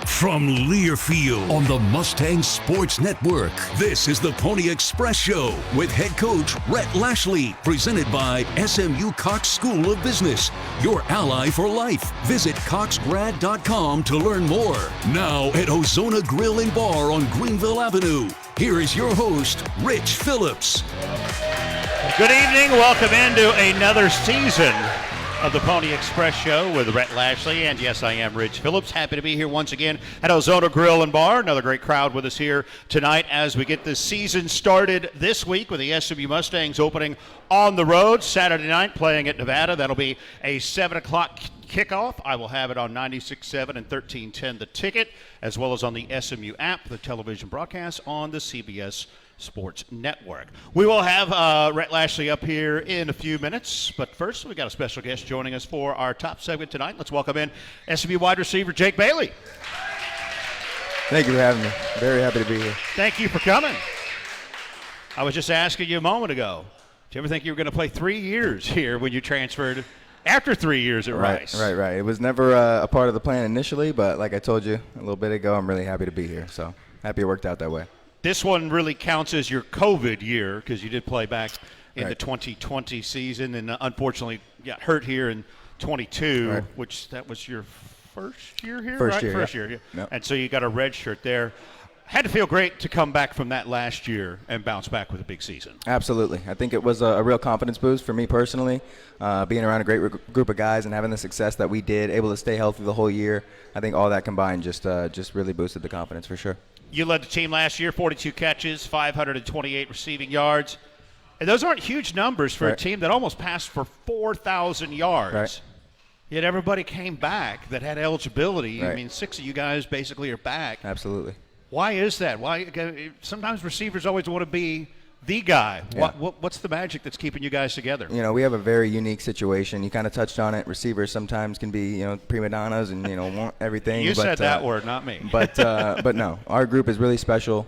From Learfield on the Mustangs Sports Network, this is the Pony Express Show with head coach Rhett Lashley, presented by SMU Cox School of Business, your ally for life. Visit coxgrad.com to learn more. Now at Ozona Grill and Bar on Greenville Avenue, here is your host, Rich Phillips. Good evening. Welcome into another season of the Pony Express Show with Rhett Lashley, and yes, I am Rich Phillips. Happy to be here once again at Ozona Grill and Bar. Another great crowd with us here tonight as we get this season started this week with the SMU Mustangs opening on the road Saturday night, playing at Nevada. That'll be a 7 o'clock kickoff. I will have it on 96.7 and 1310 The Ticket, as well as on the SMU app, the television broadcast on the CBS Sports Network. We will have Rhett Lashley up here in a few minutes, but first we got a special guest joining us for our top segment tonight. Let's welcome in SMU wide receiver Jake Bailey. Thank you for having me. Very happy to be here. Thank you for coming. I was just asking you a moment ago, did you ever think you were going to play 3 years here when you transferred after 3 years at Rice? Right. It was never a part of the plan initially, but like I told you a little bit ago, I'm really happy to be here. So happy it worked out that way. This one really counts as your COVID year because you did play back in the 2020 season and unfortunately got hurt here in 22, which that was your first year here, First right? year. Yep. And so you got a red shirt there. Had to feel great to come back from that last year and bounce back with a big season. Absolutely. I think it was a real confidence boost for me personally, being around a great group of guys and having the success that we did, able to stay healthy the whole year. I think all that combined just really boosted the confidence for sure. You led the team last year, 42 catches, 528 receiving yards. And those aren't huge numbers for a team that almost passed for 4,000 yards. Right. Yet everybody came back that had eligibility. Right. I mean, 6 of you guys basically are back. Absolutely. Why is that? Why? Sometimes receivers always want to be the guy. Yeah. What's the magic that's keeping you guys together? You know, we have a very unique situation. You kind of touched on it. Receivers sometimes can be, prima donnas and, want everything. You said that word, not me. But no, our group is really special.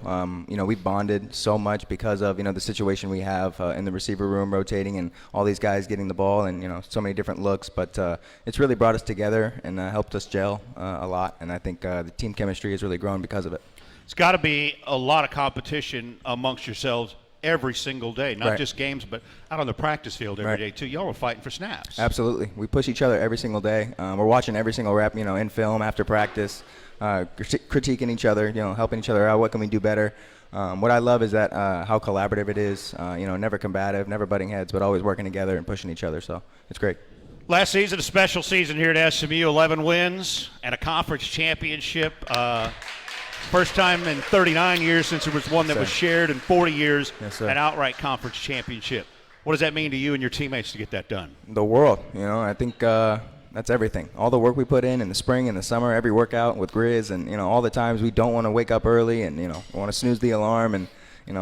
We bonded so much because of, the situation we have in the receiver room rotating and all these guys getting the ball and, so many different looks. But it's really brought us together and helped us gel a lot. And I think the team chemistry has really grown because of it. It's got to be a lot of competition amongst yourselves every single day, not just games, but out on the practice field every day too. Y'all are fighting for snaps. Absolutely. We push each other every single day. We're watching every single rep, in film after practice, critiquing each other, helping each other out. What can we do better? What I love is that how collaborative it is, never combative, never butting heads, but always working together and pushing each other. So it's great. Last season, a special season here at SMU, 11 wins and a conference championship. First time in 39 years since there was one that was shared, in 40 years, an outright conference championship. What does that mean to you and your teammates to get that done? The world. I think that's everything. All the work we put in the spring and the summer, every workout with Grizz, and, all the times we don't want to wake up early and, want to snooze the alarm and,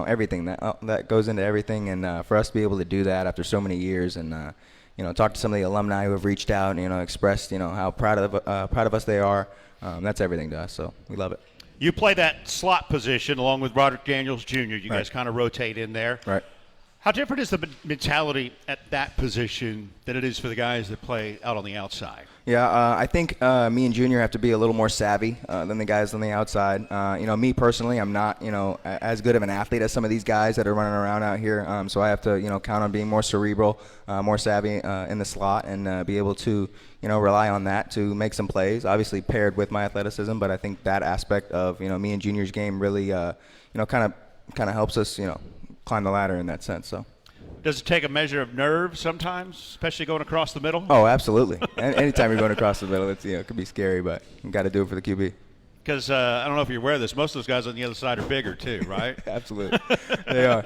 everything. That goes into everything. And for us to be able to do that after so many years and, talk to some of the alumni who have reached out and, expressed, how proud of us they are, that's everything to us. So we love it. You play that slot position along with Roderick Daniels Jr. You guys kind of rotate in there. Right. How different is the mentality at that position than it is for the guys that play out on the outside? Yeah, I think me and Junior have to be a little more savvy than the guys on the outside. Me personally, I'm not, as good of an athlete as some of these guys that are running around out here. So I have to, count on being more cerebral, more savvy in the slot and be able to, rely on that to make some plays, obviously paired with my athleticism. But I think that aspect of, me and Junior's game really, kind of helps us, climb the ladder in that sense. So. Does it take a measure of nerve sometimes, especially going across the middle? Oh, absolutely. Anytime you're going across the middle, it could be scary, but you got to do it for the QB. Because I don't know if you're aware of this, most of those guys on the other side are bigger too, right? Absolutely. They are.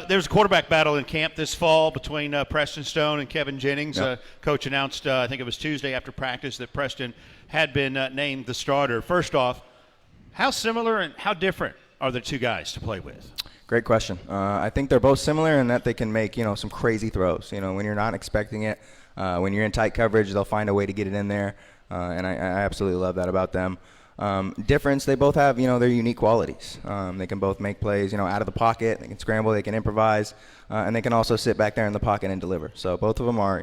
There's a quarterback battle in camp this fall between Preston Stone and Kevin Jennings. Yep. Coach announced, I think it was Tuesday after practice, that Preston had been named the starter. First off, how similar and how different are the two guys to play with? Great question. I think they're both similar in that they can make, some crazy throws. When you're not expecting it, when you're in tight coverage, they'll find a way to get it in there. And I absolutely love that about them. Difference, they both have, their unique qualities. They can both make plays, out of the pocket. They can scramble, they can improvise, and they can also sit back there in the pocket and deliver. So both of them are,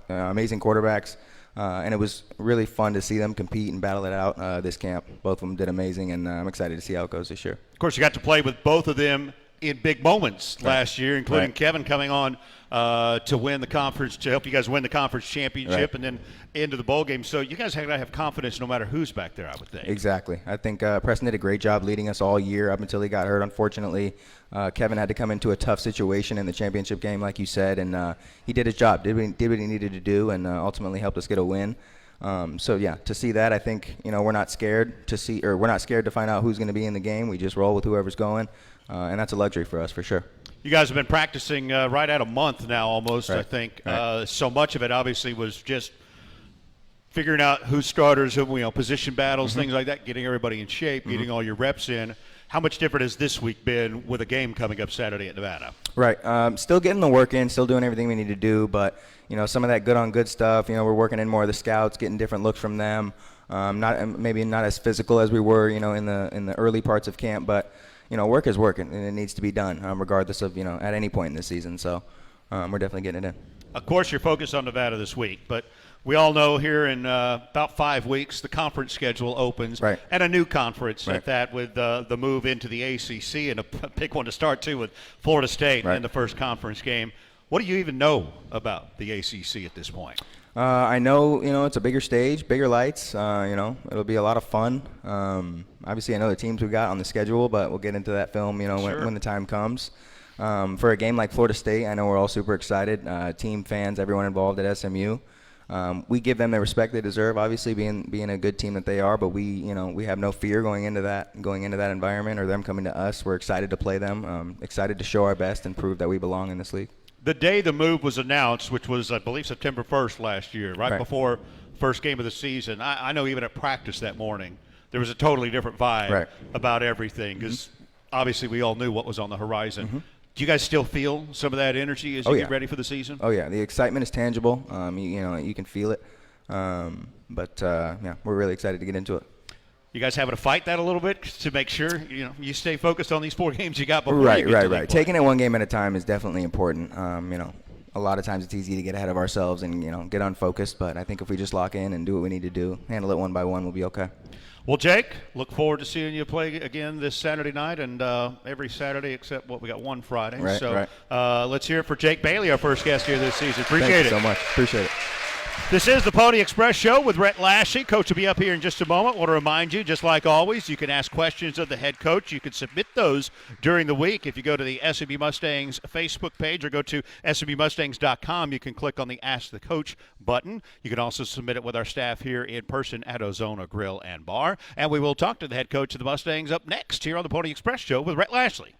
amazing quarterbacks. And it was really fun to see them compete and battle it out this camp. Both of them did amazing, and I'm excited to see how it goes this year. Of course, you got to play with both of them in big moments last year, including Kevin coming on to win the conference, to help you guys win the conference championship and then into the bowl game. So you guys have to have confidence no matter who's back there, I would think. Exactly. I think Preston did a great job leading us all year up until he got hurt. Unfortunately, Kevin had to come into a tough situation in the championship game, like you said, and he did his job, did what he needed to do, and ultimately helped us get a win. So yeah, to see that, I think we're not scared to find out who's going to be in the game. We just roll with whoever's going, and that's a luxury for us for sure. You guys have been practicing right at a month now, almost. Right. I think Right. so much of it obviously was just figuring out who's starters, who position battles, things like that, getting everybody in shape, getting all your reps in. How much different has this week been with a game coming up Saturday at Nevada? Right. Still getting the work in, still doing everything we need to do, but some of that good stuff. We're working in more of the scouts, getting different looks from them. Maybe not as physical as we were, in the early parts of camp, but work is work, and it needs to be done, regardless of at any point in the season. So we're definitely getting it in. Of course, you're focused on Nevada this week, but we all know here in about 5 weeks the conference schedule opens, Right. and a new conference Right. at that, with the move into the ACC, and a big one to start too with Florida State Right. in the first conference game. What do you even know about the ACC at this point? I know, it's a bigger stage, bigger lights. It'll be a lot of fun. Obviously, I know the teams we got on the schedule, but we'll get into that film, Sure. when the time comes. For a game like Florida State, I know we're all super excited. Team fans, everyone involved at SMU. We give them the respect they deserve, obviously, being a good team that they are. But we have no fear going into that environment, or them coming to us. We're excited to play them. Excited to show our best and prove that we belong in this league. The day the move was announced, which was, I believe, September 1st last year, right before first game of the season, I know even at practice that morning, there was a totally different vibe about everything, because obviously we all knew what was on the horizon. Do you guys still feel some of that energy as you get ready for the season? Oh, yeah. The excitement is tangible. You can feel it. But we're really excited to get into it. You guys having to fight that a little bit to make sure you stay focused on these 4 games you got before Right. you get to league play? Taking it one game at a time is definitely important. A lot of times it's easy to get ahead of ourselves and get unfocused. But I think if we just lock in and do what we need to do, handle it one by one, we'll be okay. Well, Jake, look forward to seeing you play again this Saturday night, and every Saturday except we got one Friday. Let's hear it for Jake Bailey, our first guest here this season. Appreciate Thank it. you so much. Appreciate it. This is the Pony Express Show with Rhett Lashley. Coach will be up here in just a moment. Want to remind you, just like always, you can ask questions of the head coach. You can submit those during the week. If you go to the SMU Mustangs Facebook page or go to SMUMustangs.com, you can click on the Ask the Coach button. You can also submit it with our staff here in person at Ozona Grill and Bar. And we will talk to the head coach of the Mustangs up next here on the Pony Express Show with Rhett Lashley.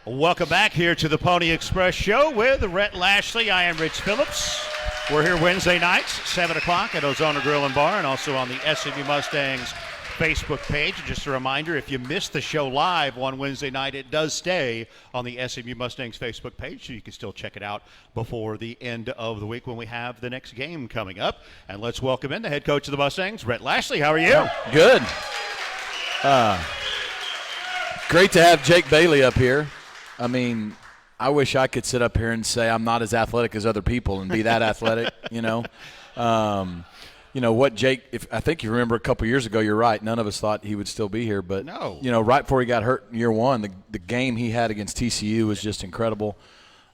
Welcome back here to the Pony Express Show with Rhett Lashley. I am Rich Phillips. We're here Wednesday nights, 7 o'clock at Ozona Grill and Bar, and also on the SMU Mustangs Facebook page. Just a reminder, if you missed the show live on Wednesday night, it does stay on the SMU Mustangs Facebook page, so you can still check it out before the end of the week when we have the next game coming up. And let's welcome in the head coach of the Mustangs, Rhett Lashley. How are you? Good. Great to have Jake Bailey up here. I mean, I wish I could sit up here and say I'm not as athletic as other people and be that athletic, you know. What Jake, I think you remember a couple years ago, you're right, none of us thought he would still be here. But, no. Right before he got hurt in year one, the game he had against TCU was just incredible.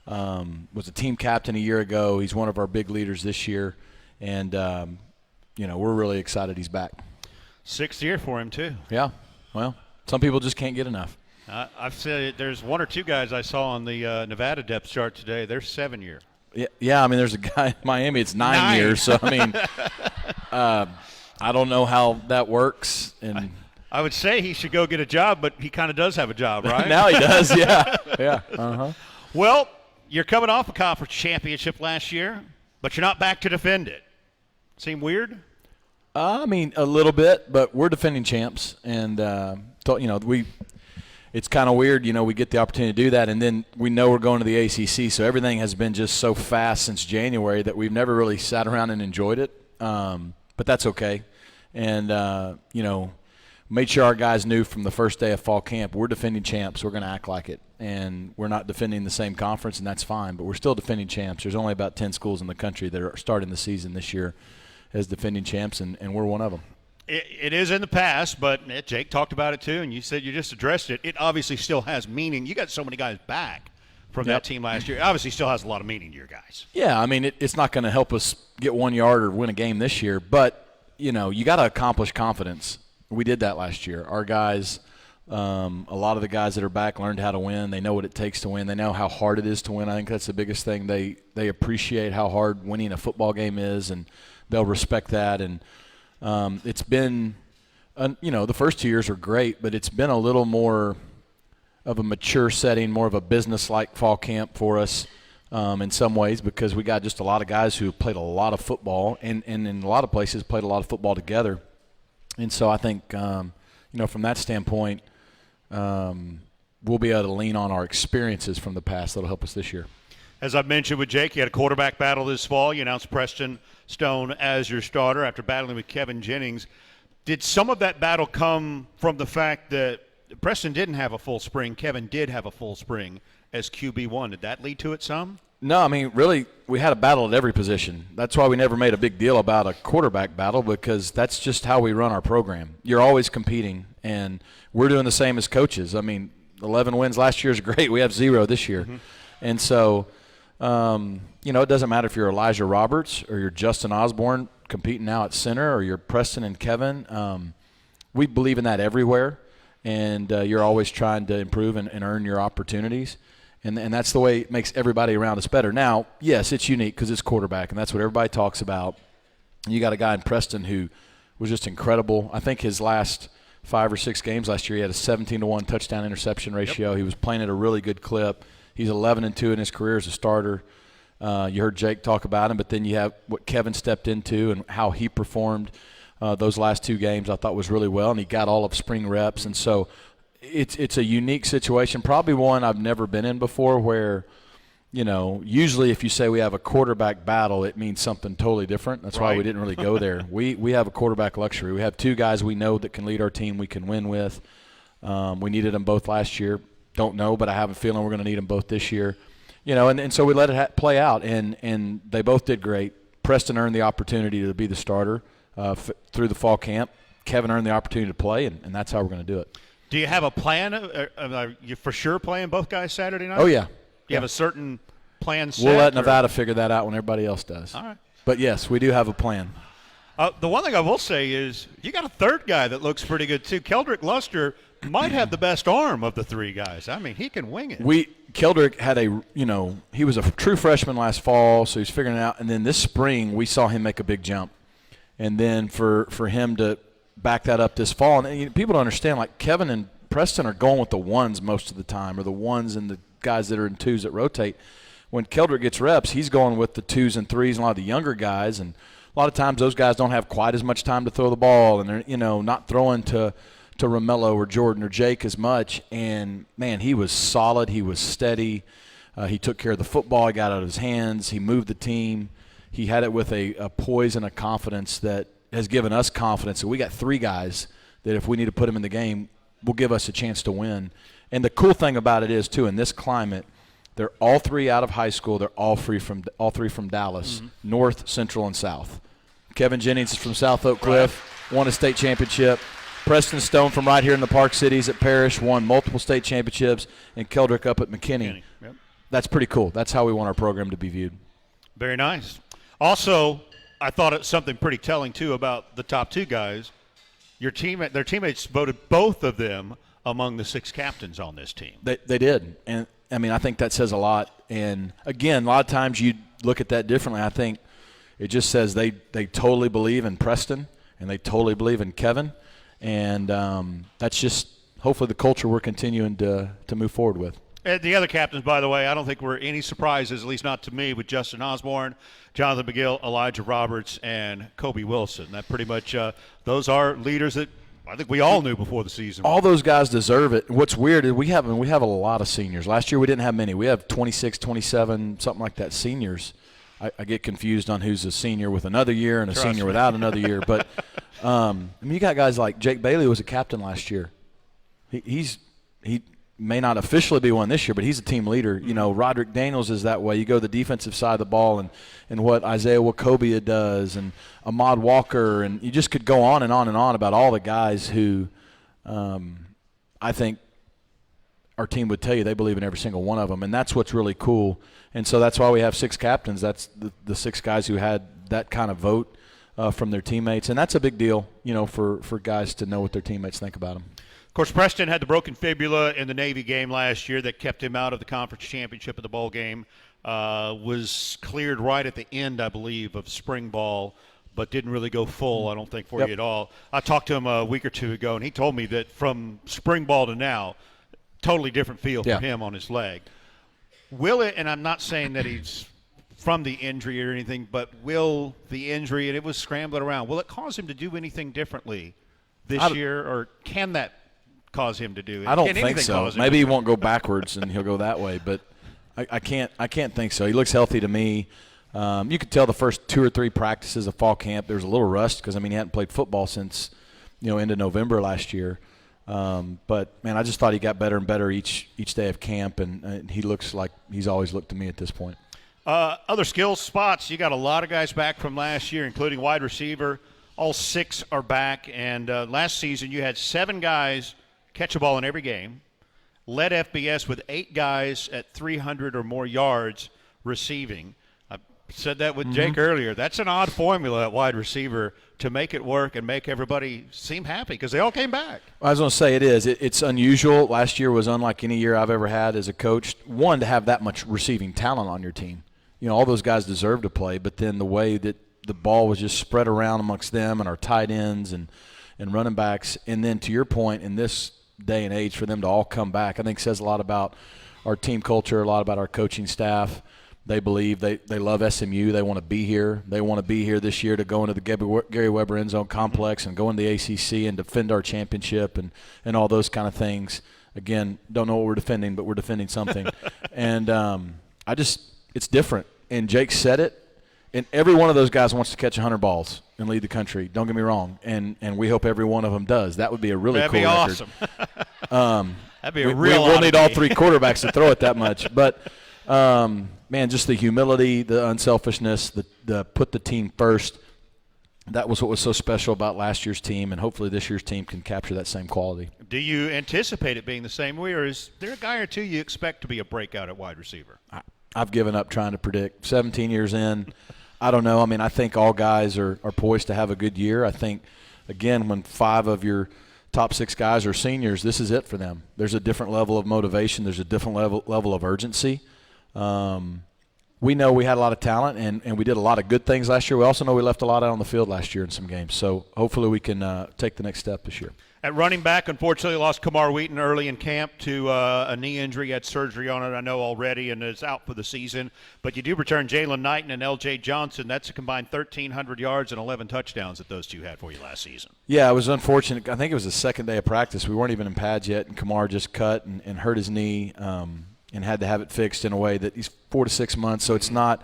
Was a team captain a year ago. He's one of our big leaders this year. And, we're really excited he's back. 6th year for him, too. Yeah. Well, some people just can't get enough. I've said there's one or two guys I saw on the Nevada depth chart today. They're 7-year. Yeah. I mean, there's a guy in Miami. It's 9 years. So I mean, I don't know how that works. And I would say he should go get a job, but he kind of does have a job, right? Now he does. Yeah. Yeah. Uh-huh. Well, you're coming off a conference championship last year, but you're not back to defend it. Seem weird? I mean, a little bit, but we're defending champs, and it's kind of weird, we get the opportunity to do that, and then we know we're going to the ACC, so everything has been just so fast since January that we've never really sat around and enjoyed it, but that's okay. And, made sure our guys knew from the first day of fall camp, we're defending champs, we're going to act like it, and we're not defending the same conference, and that's fine, but we're still defending champs. There's only about 10 schools in the country that are starting the season this year as defending champs, and we're one of them. It is in the past, but Jake talked about it too, and you said you just addressed it. It obviously still has meaning. You got so many guys back from that team last year. It obviously still has a lot of meaning to your guys. Yeah, I mean, it's not going to help us get 1 yard or win a game this year, but, you got to accomplish confidence. We did that last year. Our guys, a lot of the guys that are back learned how to win. They know what it takes to win. They know how hard it is to win. I think that's the biggest thing. They appreciate how hard winning a football game is, and they'll respect that. And it's been, the first 2 years are great, but it's been a little more of a mature setting, more of a business-like fall camp for us in some ways, because we got just a lot of guys who played a lot of football and in a lot of places played a lot of football together. And so I think, from that standpoint, we'll be able to lean on our experiences from the past that'll help us this year. As I mentioned with Jake, you had a quarterback battle this fall. You announced Preston Stone as your starter after battling with Kevin Jennings. Did some of that battle come from the fact that Preston didn't have a full spring, Kevin did have a full spring as QB1? Did that lead to it some? No, I mean, really, we had a battle at every position. That's why we never made a big deal about a quarterback battle, because that's just how we run our program. You're always competing, and we're doing the same as coaches. I mean, 11 wins last year is great. We have 0 this year. Mm-hmm. And so – it doesn't matter if you're Elijah Roberts or you're Justin Osborne competing now at center, or you're Preston and Kevin. We believe in that everywhere, and you're always trying to improve and earn your opportunities. And that's the way it makes everybody around us better. Now, yes, it's unique because it's quarterback, and that's what everybody talks about. You got a guy in Preston who was just incredible. I think his last 5 or 6 games last year, he had a 17-to-1 touchdown interception ratio. Yep. He was playing at a really good clip. He's 11-2 in his career as a starter. You heard Jake talk about him, but then you have what Kevin stepped into and how he performed those last 2 games. I thought was really well, and he got all of spring reps. And so it's a unique situation, probably one I've never been in before, where usually if you say we have a quarterback battle, it means something totally different. That's why we didn't really go there. We have a quarterback luxury. We have 2 guys we know that can lead our team, we can win with. We needed them both last year. Don't know, but I have a feeling we're going to need them both this year. And so we let it play out, and they both did great. Preston earned the opportunity to be the starter through the fall camp. Kevin earned the opportunity to play, and that's how we're going to do it. Do you have a plan? Are you for sure playing both guys Saturday night? Oh, yeah. Do you have a certain plan set? We'll let Nevada figure that out when everybody else does. All right. But, yes, we do have a plan. The one thing I will say is you got a third guy that looks pretty good too. Keldrick Luster might have the best arm of the 3 guys. I mean, he can wing it. Keldrick had he was a true freshman last fall, so he's figuring it out. And then this spring, we saw him make a big jump. And then for him to back that up this fall, and people don't understand, like Kevin and Preston are going with the ones most of the time, or the ones and the guys that are in twos that rotate. When Keldrick gets reps, he's going with the twos and threes and a lot of the younger guys, and a lot of times those guys don't have quite as much time to throw the ball, and they're, not throwing to Romello or Jordan or Jake as much. And, man, he was solid. He was steady. He took care of the football. He got out of his hands. He moved the team. He had it with a poise and a confidence that has given us confidence. So we got three guys that if we need to put them in the game, will give us a chance to win. And the cool thing about it is, too, in this climate, they're all three out of high school. They're all three from Dallas, North, Central, and South. Kevin Jennings is from South Oak Cliff, won a state championship. Preston Stone from right here in the Park Cities at Parrish won multiple state championships, and Keldrick up at McKinney. Yep. That's pretty cool. That's how we want our program to be viewed. Very nice. Also, I thought it's something pretty telling, too, about the top two guys. Their teammates voted both of them among the 6 captains on this team. They did. And, I think that says a lot. And, again, a lot of times you look at that differently. I think it just says they totally believe in Preston and they totally believe in Kevin. And that's just hopefully the culture we're continuing to move forward with. And the other captains, by the way, I don't think were any surprises, at least not to me, with Justin Osborne, Jonathan McGill, Elijah Roberts, and Kobe Wilson. That pretty much those are leaders that I think we all knew before the season. All those guys deserve it. What's weird is we have a lot of seniors. Last year we didn't have many. We have 26, 27, something like that seniors. I get confused on who's a senior with another year and a senior without another year. But, you got guys like Jake Bailey was a captain last year. He may not officially be one this year, but he's a team leader. Roderick Daniels is that way. You go to the defensive side of the ball and what Isaiah Wacobia does and Ahmad Walker, and you just could go on and on and on about all the guys who I think our team would tell you they believe in every single one of them, and that's what's really cool. And so that's why we have 6 captains. That's the 6 guys who had that kind of vote from their teammates, and that's a big deal, for guys to know what their teammates think about them. Of course, Preston had the broken fibula in the Navy game last year that kept him out of the conference championship of the bowl game. Was cleared right at the end, I believe, of spring ball, but didn't really go full, I don't think, for you at all. I talked to him a week or two ago, and he told me that from spring ball to now, totally different feel for him on his leg. Will it, and I'm not saying that he's from the injury or anything, but will the injury, and it was scrambling around, will it cause him to do anything differently this year, or can that cause him to do it? I don't think so. Maybe he won't go backwards and he'll go that way, but I can't think so. He looks healthy to me. You could tell the first 2 or 3 practices of fall camp there was a little rust because, he hadn't played football since, end of November last year. But, man, I just thought he got better and better each day of camp, and he looks like he's always looked to me at this point. Other skill spots, you got a lot of guys back from last year, including wide receiver. All 6 are back, and last season you had 7 guys catch a ball in every game, led FBS with 8 guys at 300 or more yards receiving. I said that with Jake earlier. That's an odd formula at wide receiver to make it work and make everybody seem happy because they all came back. I was going to say it is. It's unusual. Last year was unlike any year I've ever had as a coach. One, to have that much receiving talent on your team. All those guys deserve to play, but then the way that the ball was just spread around amongst them and our tight ends and running backs, and then to your point, in this day and age for them to all come back, I think says a lot about our team culture, a lot about our coaching staff. They believe they love SMU. They want to be here. They want to be here this year to go into the Gary Weber End Zone Complex and go into the ACC and defend our championship and all those kind of things. Again, don't know what we're defending, but we're defending something. And it's different. And Jake said it. And every one of those guys wants to catch 100 balls and lead the country. Don't get me wrong. And we hope every one of them does. That would be a really cool record. That'd be awesome. That'd be a real We'll need all 3 quarterbacks to throw it that much. But, man, just the humility, the unselfishness, the put the team first, that was what was so special about last year's team, and hopefully this year's team can capture that same quality. Do you anticipate it being the same way, or is there a guy or two you expect to be a breakout at wide receiver? I've given up trying to predict. 17 years in, I don't know. I think all guys are poised to have a good year. I think, again, when 5 of your top 6 guys are seniors, this is it for them. There's a different level of motivation. There's a different level of urgency. We know we had a lot of talent, and we did a lot of good things last year. We also know we left a lot out on the field last year in some games. So hopefully we can take the next step this year. At running back, unfortunately, lost Kamar Wheaton early in camp to a knee injury. He had surgery on it, I know already, and is out for the season. But you do return Jalen Knighton and L.J. Johnson. That's a combined 1,300 yards and 11 touchdowns that those two had for you last season. Yeah, it was unfortunate. I think it was the second day of practice. We weren't even in pads yet, and Kamar just cut and hurt his knee and had to have it fixed in a way that he's 4 to 6 months. So it's not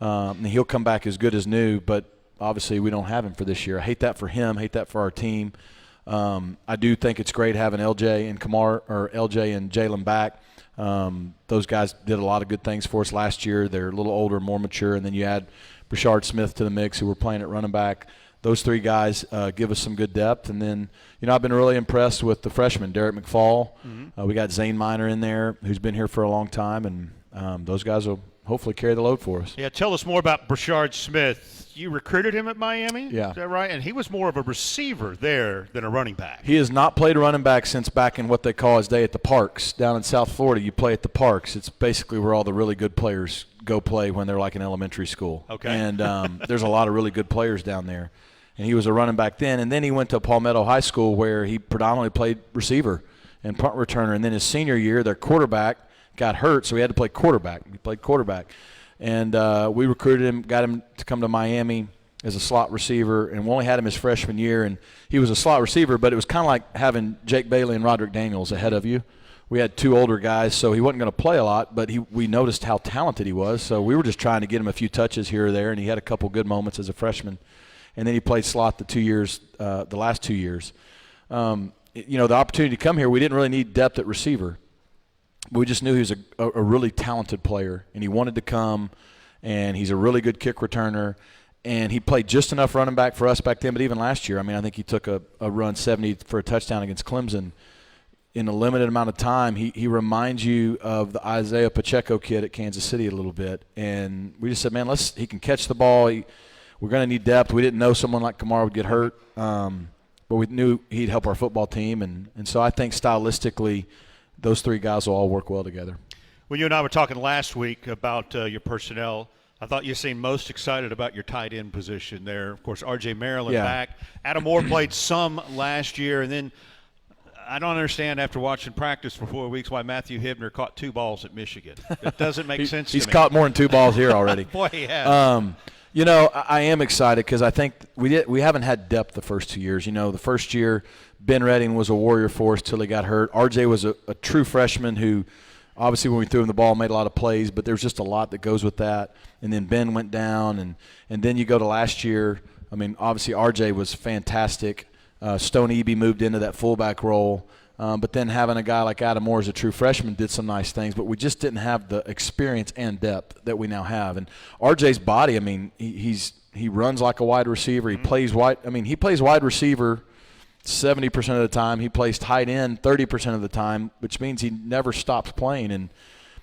he'll come back as good as new, but obviously we don't have him for this year. I hate that for him, hate that for our team. I do think it's great having LJ and Jalen back. Those guys did a lot of good things for us last year. They're a little older, more mature, and then you add Brashard Smith to the mix, who we're playing at running back. Those three guys give us some good depth. And then, I've been really impressed with the freshman, Derek McFall. We got Zane Miner in there, who's been here for a long time, and those guys will hopefully carry the load for us. Yeah, tell us more about Brashard Smith. You recruited him at Miami? Yeah. Is that right? And he was more of a receiver there than a running back. He has not played running back since back in what they call his day at the Parks. Down in South Florida, you play at the Parks. It's basically where all the really good players go play when they're like in elementary school. Okay. And there's a lot of really good players down there. And he was a running back then. And then he went to Palmetto High School where he predominantly played receiver and punt returner. And then his senior year, their quarterback got hurt, so he had to play quarterback. He played quarterback. And we recruited him, got him to come to Miami as a slot receiver, and we only had him his freshman year. And he was a slot receiver, but it was kind of like having Jake Bailey and Roderick Daniels ahead of you. We had two older guys, so he wasn't going to play a lot, but we noticed how talented he was. So we were just trying to get him a few touches here or there, and he had a couple good moments as a freshman. And then he played slot the last 2 years. The opportunity to come here, we didn't really need depth at receiver. We just knew he was a really talented player, and he wanted to come, and he's a really good kick returner. And he played just enough running back for us back then, but even last year, I think he took a run 70 for a touchdown against Clemson in a limited amount of time. He reminds you of the Isaiah Pacheco kid at Kansas City a little bit. And we just said, man, he can catch the ball. We're going to need depth. We didn't know someone like Kamar would get hurt, but we knew he'd help our football team. And so I think stylistically those three guys will all work well together. When you and I were talking last week about your personnel, I thought you seemed most excited about your tight end position there. Of course, R.J. Maryland back. Adam Moore played some last year, and then I don't understand after watching practice for 4 weeks why Matthew Hibner caught 2 balls at Michigan. It doesn't make sense to me. He's caught more than 2 balls here already. Boy, he has. I am excited because I think we haven't had depth the first 2 years. The first year, Ben Redding was a warrior for us till he got hurt. R.J. was a true freshman who – obviously, when we threw him the ball, made a lot of plays, but there's just a lot that goes with that. And then Ben went down, and then you go to last year. Obviously, RJ was fantastic. Stone Eby moved into that fullback role. But then having a guy like Adam Moore as a true freshman did some nice things, but we just didn't have the experience and depth that we now have. And RJ's body, he runs like a wide receiver. He plays wide. He plays wide receiver 70% of the time. He plays tight end 30% of the time, which means he never stops playing, and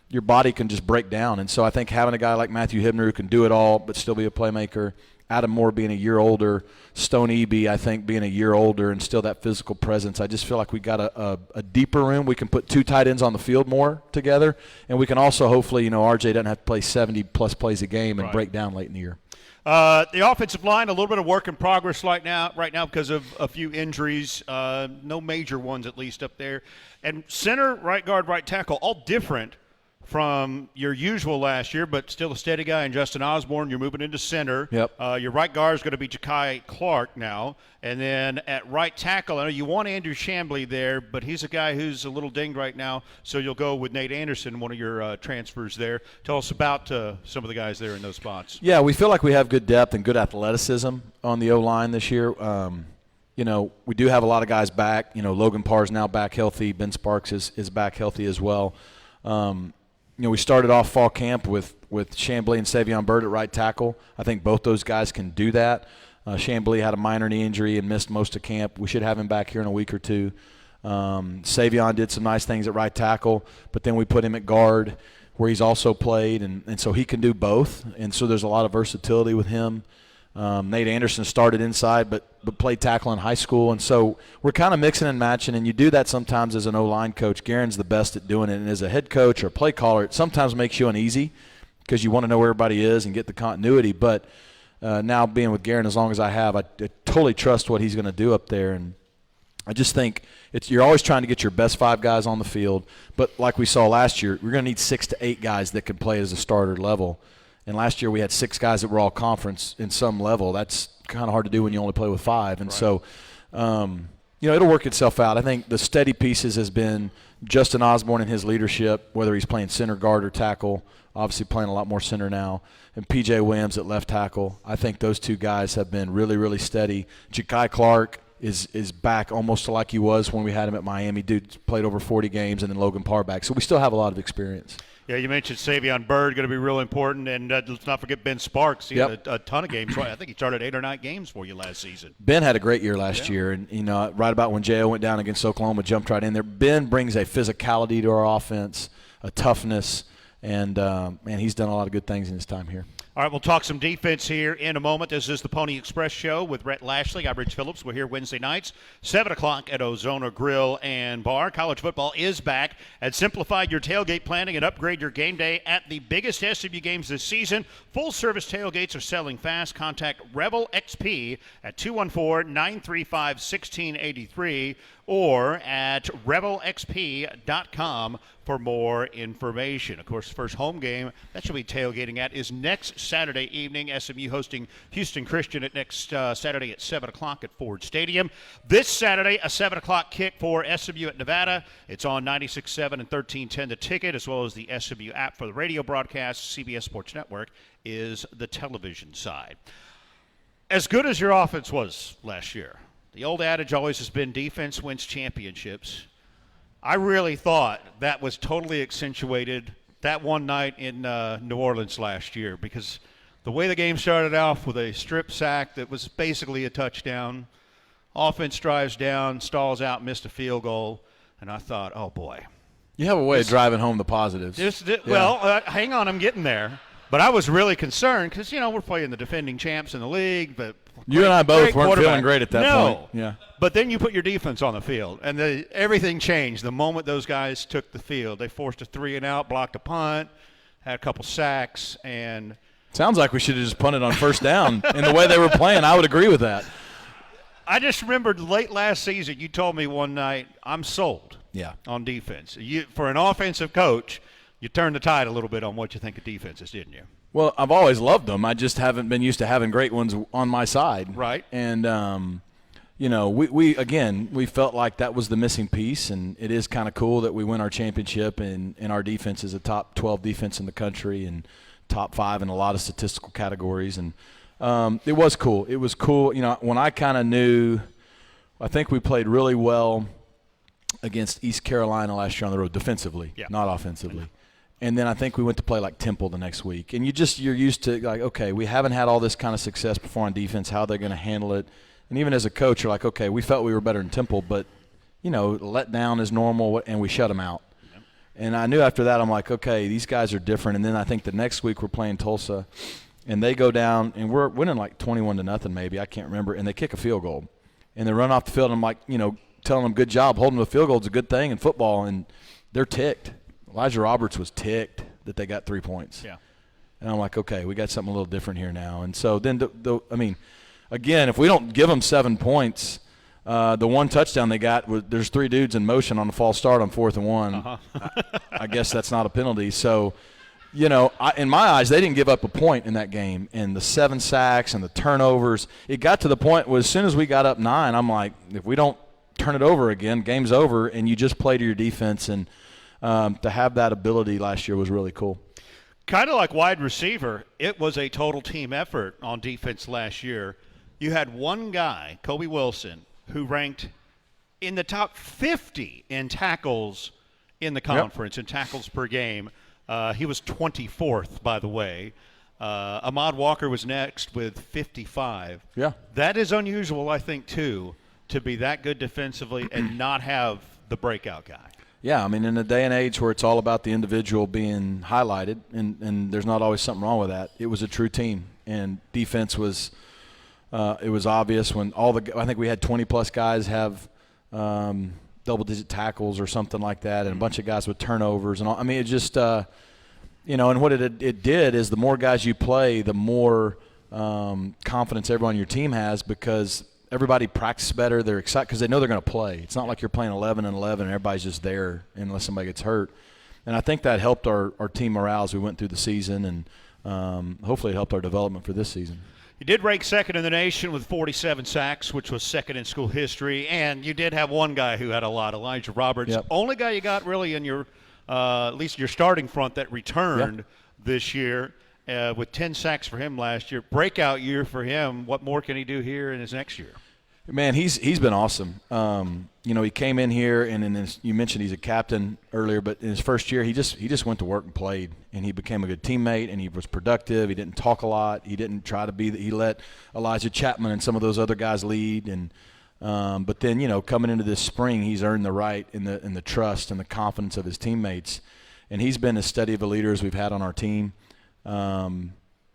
your body can just break down. And so I think having a guy like Matthew Hibner who can do it all but still be a playmaker, Adam Moore being a year older, Stone Eby, I think, being a year older and still that physical presence, I just feel like we got a deeper room. We can put 2 tight ends on the field more together, and we can also hopefully, RJ doesn't have to play 70-plus plays a game and break down late in the year. The offensive line, a little bit of work in progress right now because of a few injuries, no major ones at least up there. And center, right guard, right tackle, all different from your usual last year, but still a steady guy in Justin Osborne. You're moving into center. Yep. Your right guard is going to be Ja'Kai Clark now. And then at right tackle, I know you want Andrew Chamblee there, but he's a guy who's a little dinged right now, so you'll go with Nate Anderson, one of your transfers there. Tell us about some of the guys there in those spots. Yeah, we feel like we have good depth and good athleticism on the O-line this year. We do have a lot of guys back. Logan Parr's now back healthy. Ben Sparks is back healthy as well. We started off fall camp with Chamblee and Savion Byrd at right tackle. I think both those guys can do that. Chamblee had a minor knee injury and missed most of camp. We should have him back here in a week or two. Savion did some nice things at right tackle, but then we put him at guard where he's also played, and so he can do both. And so there's a lot of versatility with him. Nate Anderson started inside but played tackle in high school. And so we're kind of mixing and matching, and you do that sometimes as an O-line coach. Garen's the best at doing it, and as a head coach or play caller, it sometimes makes you uneasy because you want to know where everybody is and get the continuity. But now being with Garen as long as I have, I totally trust what he's going to do up there. And I just think you're always trying to get your best 5 guys on the field. But like we saw last year, we're going to need 6 to 8 guys that can play as a starter level. And last year we had 6 guys that were all conference in some level. That's kind of hard to do when you only play with 5. And so, it'll work itself out. I think the steady pieces has been Justin Osborne and his leadership, whether he's playing center, guard, or tackle, obviously playing a lot more center now, and P.J. Williams at left tackle. I think those 2 guys have been really, really steady. Ja'Kai Clark is back almost like he was when we had him at Miami. Dude played over 40 games, and then Logan Parr back. So we still have a lot of experience. Yeah, you mentioned Savion Byrd going to be real important, and let's not forget Ben Sparks. He had a ton of games. I think he started 8 or 9 games for you last season. Ben had a great year last year, and right about when J.O. went down against Oklahoma, jumped right in there. Ben brings a physicality to our offense, a toughness, and he's done a lot of good things in his time here. All right, we'll talk some defense here in a moment. This is the Pony Express Show with Rhett Lashley. I'm Rich Phillips. We're here Wednesday nights, 7 o'clock at Ozona Grill and Bar. College football is back. And simplify your tailgate planning and upgrade your game day at the biggest SMU games this season. Full-service tailgates are selling fast. Contact Revel XP at 214-935-1683 or at revelxp.com for more information. Of course, the first home game that she'll be tailgating at is next Saturday evening. SMU hosting Houston Christian at next Saturday at 7 o'clock at Ford Stadium. This Saturday, a 7 o'clock kick for SMU at Nevada. It's on 96.7 and 1310 The Ticket, as well as the SMU app for the radio broadcast. CBS Sports Network is the television side. As good as your offense was last year, the old adage always has been defense wins championships. I really thought that was totally accentuated that one night in New Orleans last year, because the way the game started off with a strip sack that was basically a touchdown, offense drives down, stalls out, missed a field goal, and I thought, oh boy. You have a way of driving home the positives. Well, hang on, I'm getting there. But I was really concerned because, we're playing the defending champs in the league, but you and I both weren't feeling great at that point. Yeah. But then you put your defense on the field, and everything changed the moment those guys took the field. They forced a 3-and-out, blocked a punt, had a couple sacks, and sounds like we should have just punted on first down. In the way they were playing, I would agree with that. I just remembered late last season you told me one night, I'm sold on defense. For an offensive coach, you turned the tide a little bit on what you think of defenses, didn't you? Well, I've always loved them. I just haven't been used to having great ones on my side. Right. And, we felt like that was the missing piece, and it is kind of cool that we win our championship, and our defense is a top 12 defense in the country and top 5 in a lot of statistical categories. And it was cool. It was cool. When I kind of knew, I think we played really well against East Carolina last year on the road defensively, not offensively. And then I think we went to play like Temple the next week. And you're used to, like, okay, we haven't had all this kind of success before on defense, how they're going to handle it. And even as a coach, you're like, okay, we felt we were better than Temple, but, let down is normal, and we shut them out. Yep. And I knew after that, I'm like, okay, these guys are different. And then I think the next week we're playing Tulsa, and they go down, and we're winning like 21-0 maybe, I can't remember, and they kick a field goal. And they run off the field, and I'm like, telling them good job. Holding the field goal is a good thing in football, and they're ticked. Elijah Roberts was ticked that they got 3 points. Yeah. And I'm like, okay, we got something a little different here now. And so then, again, if we don't give them 7 points, the one touchdown they got, there's 3 dudes in motion on the false start on 4th and 1. Uh-huh. I guess that's not a penalty. So, in my eyes, they didn't give up a point in that game. And the 7 sacks and the turnovers, it got to the point where as soon as we got up 9, I'm like, if we don't turn it over again, game's over, and you just play to your defense. And to have that ability last year was really cool. Kind of like wide receiver, it was a total team effort on defense last year. You had one guy, Kobe Wilson, who ranked in the top 50 in tackles in the conference, in tackles per game. He was 24th, by the way. Ahmad Walker was next with 55. Yeah. That is unusual, I think, too, to be that good defensively and not have the breakout guy. Yeah, in a day and age where it's all about the individual being highlighted, and there's not always something wrong with that, it was a true team. And defense was it was obvious when I think we had 20-plus guys have double-digit tackles or something like that, and a bunch of guys with turnovers. And all. It just, and what it did is the more guys you play, the more confidence everyone on your team has, because everybody practices better. They're excited because they know they're going to play. It's not like you're playing 11 and 11 and everybody's just there unless somebody gets hurt. And I think that helped our team morale as we went through the season, and hopefully it helped our development for this season. You did rank second in the nation with 47 sacks, which was second in school history, and you did have one guy who had a lot, Elijah Roberts. Yep. Only guy you got really in your at least your starting front that returned this year with 10 sacks for him last year. Breakout year for him. What more can he do here in his next year? Man, he's been awesome. He came in here, and you mentioned he's a captain earlier, but in his first year, he just went to work and played, and he became a good teammate, and he was productive. He didn't talk a lot. He didn't try to be. He let Elijah Chapman and some of those other guys lead, and but then coming into this spring, he's earned the right in the trust and the confidence of his teammates, and he's been as steady of a leader as we've had on our team.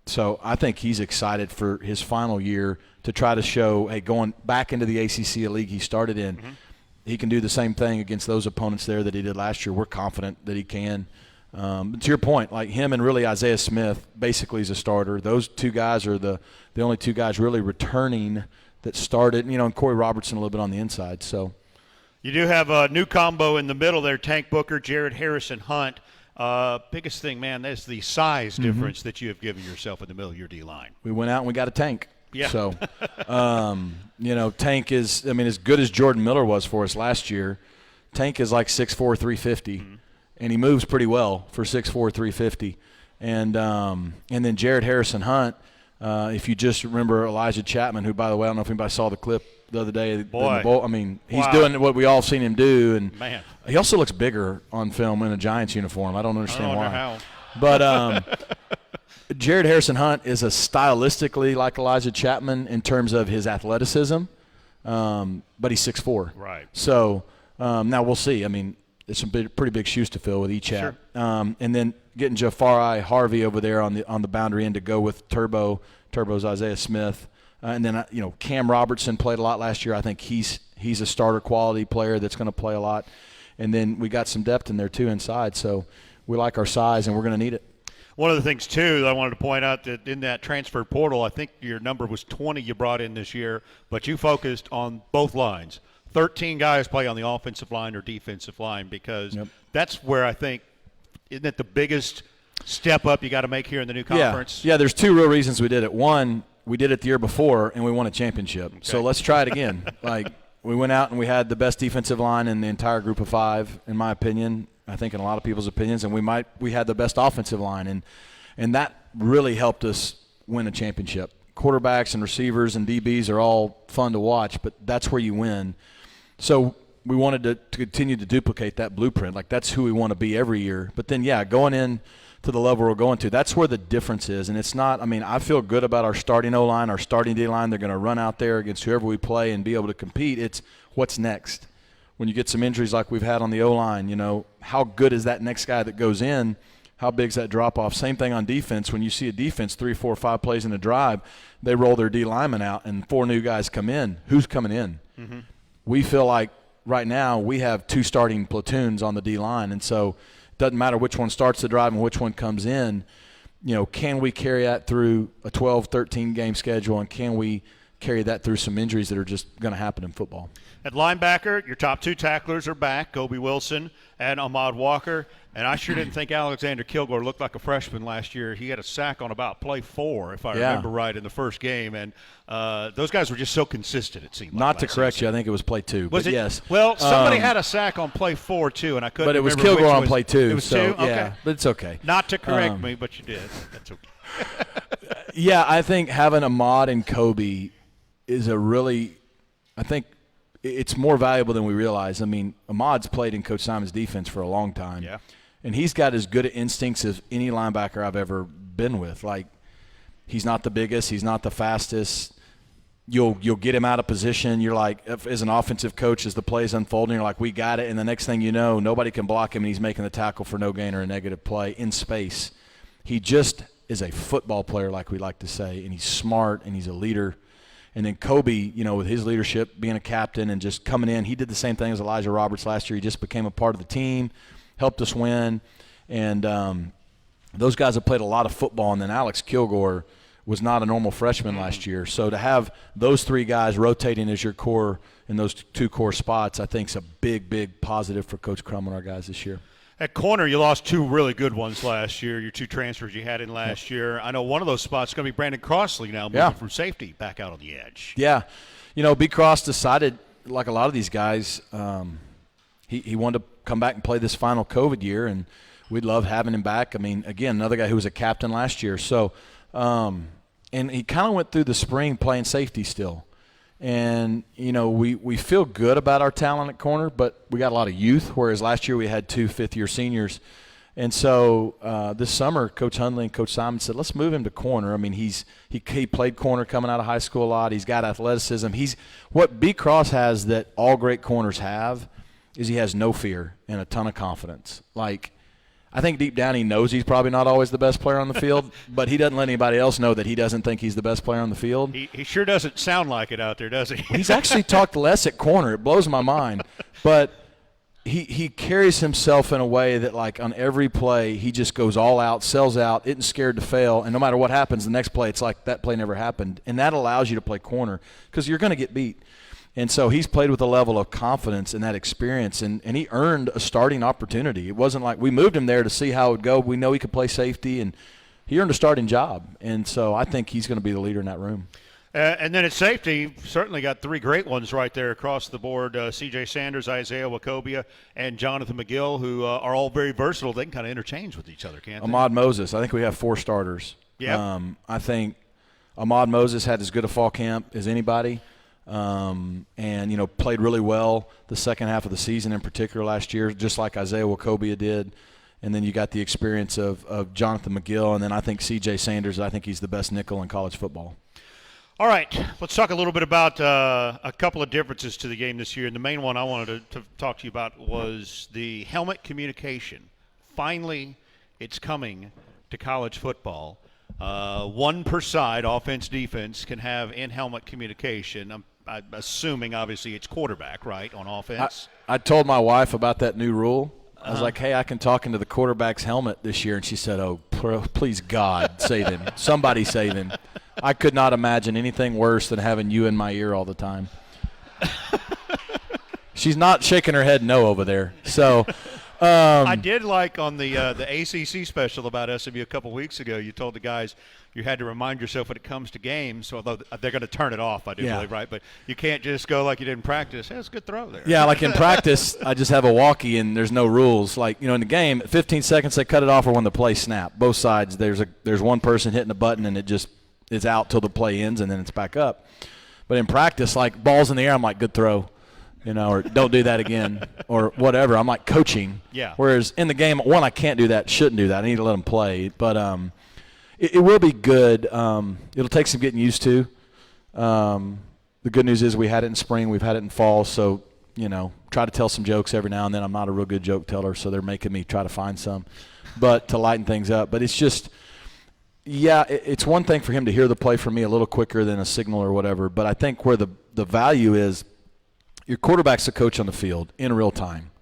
So I think he's excited for his final year to try to show, hey, going back into the ACC, a league he started in, he can do the same thing against those opponents there that he did last year. We're confident that he can. To your point, like him and really Isaiah Smith basically is a starter. Those two guys are the only two guys really returning that started, and Corey Robertson a little bit on the inside. So you do have a new combo in the middle there, Tank Booker, Jared Harrison Hunt. Biggest thing, man, that's the size difference that you have given yourself in the middle of your D-line. We went out and we got a Tank. Yeah. So, Tank is, as good as Jordan Miller was for us last year, Tank is like 6'4", 350, and he moves pretty well for 6'4", 350. And then Jared Harrison Hunt, if you just remember Elijah Chapman, who, by the way, I don't know if anybody saw the clip the other day. Boy. He's doing what we all seen him do. And man, he also looks bigger on film in a Giants uniform. I don't understand why. How. But Jared Harrison Hunt is a stylistically like Elijah Chapman in terms of his athleticism, but he's 6'4". Right. So now we'll see. It's some pretty big shoes to fill with each Sure. And then getting Jafari Harvey over there on the boundary end to go with Turbo's Isaiah Smith, and then Cam Robertson played a lot last year. I think he's a starter quality player that's going to play a lot, and then we got some depth in there too inside. So we like our size, and we're going to need it. One of the things, too, that I wanted to point out that in that transfer portal, I think your number was 20 you brought in this year, but you focused on both lines. 13 guys play on the offensive line or defensive line because that's where I think, isn't it the biggest step up you got to make here in the new conference? Yeah, there's two real reasons we did it. One, we did it the year before, and we won a championship. Okay. So let's try it again. We went out and we had the best defensive line in the entire group of five, in my opinion. I think in a lot of people's opinions, and we had the best offensive line, and that really helped us win a championship. Quarterbacks and receivers and DBs are all fun to watch, but that's where you win. So we wanted to continue to duplicate that blueprint. That's who we want to be every year. But then, going in to the level we're going to, that's where the difference is. And it's not, I feel good about our starting O-line, our starting D-line. They're going to run out there against whoever we play and be able to compete. It's what's next. When you get some injuries like we've had on the O-line, how good is that next guy that goes in? How big is that drop-off? Same thing on defense. When you see a defense 3, 4, 5 plays in a drive, they roll their D lineman out and 4 new guys come in. Who's coming in? Mm-hmm. We feel like right now we have 2 starting platoons on the D-line, and so it doesn't matter which one starts the drive and which one comes in. Can we carry that through a 12, 13-game schedule, and can we carry that through some injuries that are just going to happen in football? At linebacker, your top 2 tacklers are back, Kobe Wilson and Ahmad Walker. And I sure didn't think Alexander Kilgore looked like a freshman last year. He had a sack on about play 4, if I remember right, in the first game. And those guys were just so consistent, it seemed like. Not to correct you, I think it was play 2. Was it? Yes. Well, somebody had a sack on play 4, too, and I couldn't remember. But it was Kilgore on play 2. It was 2? Okay. Yeah, but it's okay. Not to correct me, but you did. That's okay. Yeah, I think having Ahmad and Kobe is I think it's more valuable than we realize. Ahmad's played in Coach Simon's defense for a long time. Yeah. And he's got as good instincts as any linebacker I've ever been with. He's not the biggest. He's not the fastest. You'll get him out of position. You're like, as an offensive coach, as the play's unfolding, you're like, we got it. And the next thing you know, nobody can block him, and he's making the tackle for no gain or a negative play in space. He just is a football player, like we like to say, and he's smart, and he's a leader. And then Kobe, with his leadership, being a captain and just coming in, he did the same thing as Elijah Roberts last year. He just became a part of the team, helped us win. And those guys have played a lot of football. And then Alex Kilgore was not a normal freshman last year. So to have those three guys rotating as your core in those two core spots, I think is a big, big positive for Coach Crum and our guys this year. At corner, you lost two really good ones last year, your two transfers you had in last year. I know one of those spots is going to be Brandon Crossley now, moving from safety back out on the edge. Yeah. You know, B. Cross decided, like a lot of these guys, he wanted to come back and play this final COVID year, and we'd love having him back. I mean, again, another guy who was a captain last year. So, and he kind of went through the spring playing safety still. And, you know, we feel good about our talent at corner, but we got a lot of youth, whereas last year we had two fifth-year seniors. And so this summer, Coach Hundley and Coach Simon said, let's move him to corner. I mean, he played corner coming out of high school a lot. He's got athleticism. What B. Cross has that all great corners have is he has no fear and a ton of confidence. Like, I think deep down he knows he's probably not always the best player on the field, but he doesn't let anybody else know that he doesn't think he's the best player on the field. He sure doesn't sound like it out there, does he? He's actually talked less at corner. It blows my mind. But he carries himself in a way that, like, on every play, he just goes all out, sells out, isn't scared to fail, and no matter what happens, the next play, it's like that play never happened. And that allows you to play corner because you're going to get beat. And so he's played with a level of confidence and that experience, and he earned a starting opportunity. It wasn't like we moved him there to see how it would go. We know he could play safety, and he earned a starting job. And so I think he's going to be the leader in that room. And then at safety, certainly got three great ones right there across the board. C.J. Sanders, Isaiah Wacobia, and Jonathan McGill, who are all very versatile. They can kind of interchange with each other, can't they? Ahmad Moses. I think we have four starters. Yeah. I think Ahmad Moses had as good a fall camp as anybody. And, you know, played really well the second half of the season in particular last year, just like Isaiah Wacobia did. And then you got the experience of Jonathan McGill, and then I think C.J. Sanders. I think he's the best nickel in college football. All right, let's talk a little bit about a couple of differences to the game this year. And the main one I wanted to talk to you about was the helmet communication. Finally, it's coming to college football. One per side, offense, defense, can have in-helmet communication. I'm assuming, obviously, it's quarterback, right, on offense? I told my wife about that new rule. I was like, hey, I can talk into the quarterback's helmet this year. And she said, oh, please, God, save him. Somebody save him. I could not imagine anything worse than having you in my ear all the time. She's not shaking her head no over there. So I did like on the ACC special about SMU a couple weeks ago, you told the guys you had to remind yourself when it comes to games, although they're going to turn it off, I do believe, right? But you can't just go like you didn't practice. Hey, that's a good throw there. Yeah, like in practice, I just have a walkie and there's no rules. Like, you know, in the game, 15 seconds they cut it off or when the play snap. Both sides, there's one person hitting a button and it just is out till the play ends and then it's back up. But in practice, like balls in the air, I'm like, good throw. You know, or don't do that again, or whatever. I'm like coaching. Yeah. Whereas in the game, one, I can't do that, shouldn't do that. I need to let them play. But it will be good. It'll take some getting used to. The good news is we had it in spring, we've had it in fall. So, you know, try to tell some jokes every now and then. I'm not a real good joke teller, so they're making me try to find some, but to lighten things up. But it's just, yeah, it's one thing for him to hear the play from me a little quicker than a signal or whatever. But I think where the value is, your quarterback's the coach on the field in real time.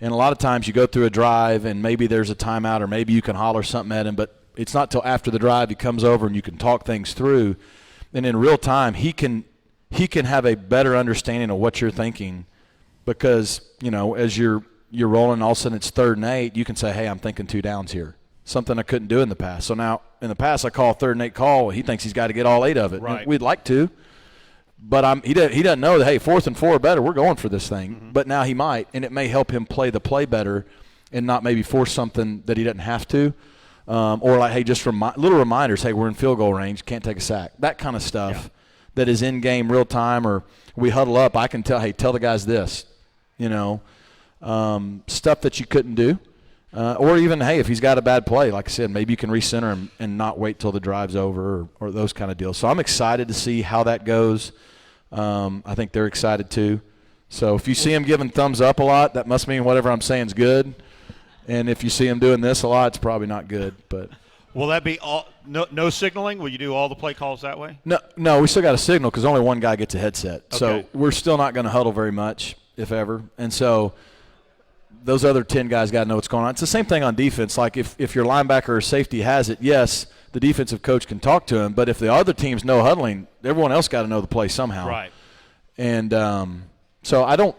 And a lot of times you go through a drive and maybe there's a timeout or maybe you can holler something at him, but it's not till after the drive he comes over and you can talk things through. And in real time he can have a better understanding of what you're thinking because, you know, as you're rolling, all of a sudden it's 3rd and 8, you can say, hey, I'm thinking 2 downs here. Something I couldn't do in the past. So now in the past I call a 3rd and 8 call. He thinks he's got to get all 8 of it. Right. We'd like to. But he doesn't know that, hey, 4th and 4 or better, we're going for this thing. Mm-hmm. But now he might, and it may help him play the play better and not maybe force something that he doesn't have to. Or like, hey, just little reminders, hey, we're in field goal range, can't take a sack. That kind of stuff that is in-game real time, or we huddle up, I can tell, hey, tell the guys this, you know, stuff that you couldn't do. Or even, hey, if he's got a bad play, like I said, maybe you can recenter him and not wait till the drive's over or those kind of deals. So I'm excited to see how that goes. I think they're excited too. So if you see him giving thumbs up a lot, that must mean whatever I'm saying is good. And if you see him doing this a lot, it's probably not good. But will that be all no signaling? Will you do all the play calls that way? No, we still got a signal because only one guy gets a headset. Okay. So we're still not going to huddle very much, if ever. And so those other 10 guys got to know what's going on. It's the same thing on defense. Like if your linebacker or safety has it, yes, the defensive coach can talk to him. But if the other team's no huddling, everyone else got to know the play somehow. Right. And so I don't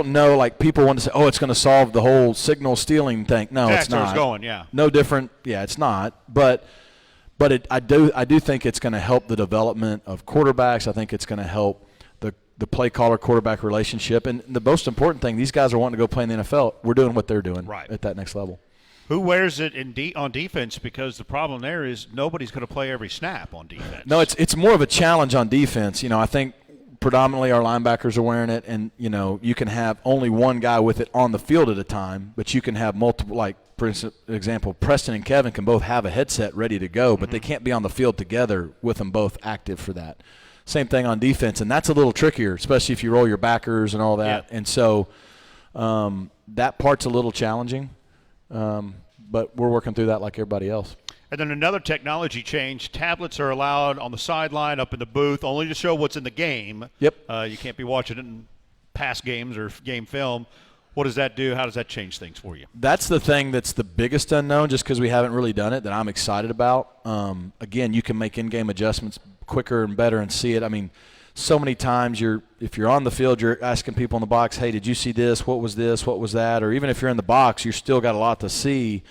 know, like people want to say, oh, it's going to solve the whole signal stealing thing. No, That's it's not. where it's going, yeah. No different. Yeah, it's not. But I do think it's going to help the development of quarterbacks. I think it's going to help the play caller quarterback relationship. And the most important thing, these guys are wanting to go play in the NFL. We're doing what they're doing at that next level. Who wears it on defense? Because the problem there is nobody's going to play every snap on defense. No, it's more of a challenge on defense. I think predominantly our linebackers are wearing it, and you can have only one guy with it on the field at a time, but you can have multiple. Like for example, Preston and Kevin can both have a headset ready to go, but they can't be on the field together with them both active for that. Same thing on defense, and that's a little trickier, especially if you roll your backers and all that. Yeah. And so that part's a little challenging, but we're working through that like everybody else. And then another technology change, tablets are allowed on the sideline, up in the booth, only to show what's in the game. Yep. You can't be watching it in past games or game film. What does that do? How does that change things for you? That's the thing that's the biggest unknown, just because we haven't really done it, that I'm excited about. Again, you can make in-game adjustments quicker and better and see it. I mean, so many times if you're on the field, you're asking people in the box, hey, did you see this? What was this? What was that? Or even if you're in the box, you're still got a lot to see.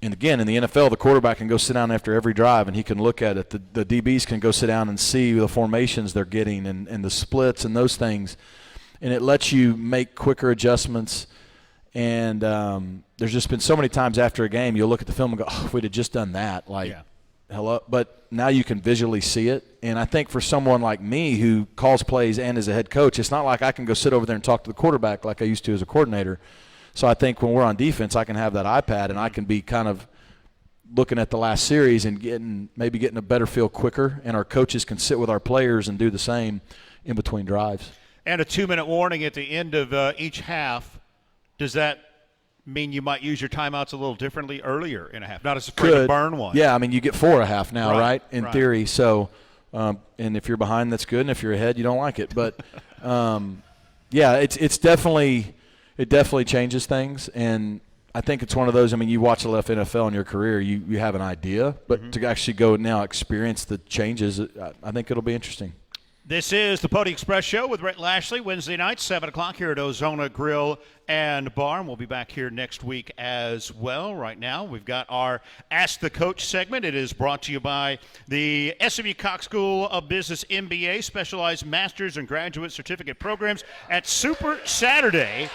And, again, in the NFL, the quarterback can go sit down after every drive, and he can look at it. The DBs can go sit down and see the formations they're getting and the splits and those things. And it lets you make quicker adjustments. And there's just been so many times after a game you'll look at the film and go, oh, if we'd have just done that. Hello. But now you can visually see it. And I think for someone like me who calls plays and is a head coach, it's not like I can go sit over there and talk to the quarterback like I used to as a coordinator. So I think when we're on defense, I can have that iPad and I can be kind of looking at the last series and getting a better feel quicker, and our coaches can sit with our players and do the same in between drives. And a 2-minute warning at the end of each half. Does that mean you might use your timeouts a little differently earlier in a half? Not as afraid to burn one. Yeah, I mean, you get 4 a half now, right? In theory. So, and if you're behind, that's good, and if you're ahead, you don't like it. But, yeah, it's definitely – it definitely changes things, and I think it's one of those. I mean, you watch enough NFL in your career, you have an idea, but to actually go now experience the changes, I think it'll be interesting. This is the Pony Express Show with Rhett Lashley, Wednesday night, 7 o'clock here at Ozona Grill and Bar. And we'll be back here next week as well. Right now, we've got our Ask the Coach segment. It is brought to you by the SMU Cox School of Business MBA, specialized master's and graduate certificate programs at Super Saturday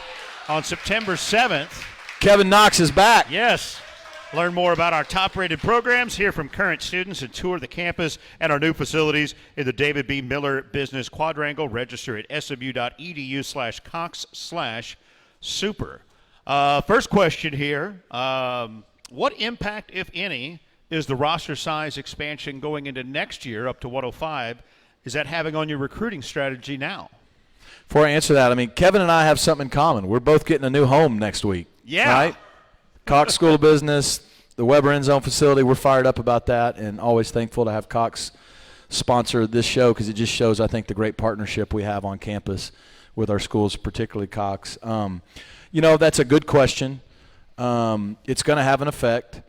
on September 7th. Kevin Knox is back. Yes. Learn more about our top-rated programs, hear from current students, and tour the campus and our new facilities in the David B. Miller Business Quadrangle. Register at smu.edu/cox/super. First question here. What impact, if any, is the roster size expansion going into next year up to 105? Is that having on your recruiting strategy now? Before I answer that, I mean, Kevin and I have something in common. We're both getting a new home next week. Yeah. Right? Cox School of Business, the Weber End Zone facility, we're fired up about that and always thankful to have Cox sponsor this show because it just shows, I think, the great partnership we have on campus with our schools, particularly Cox. That's a good question. It's going to have an effect.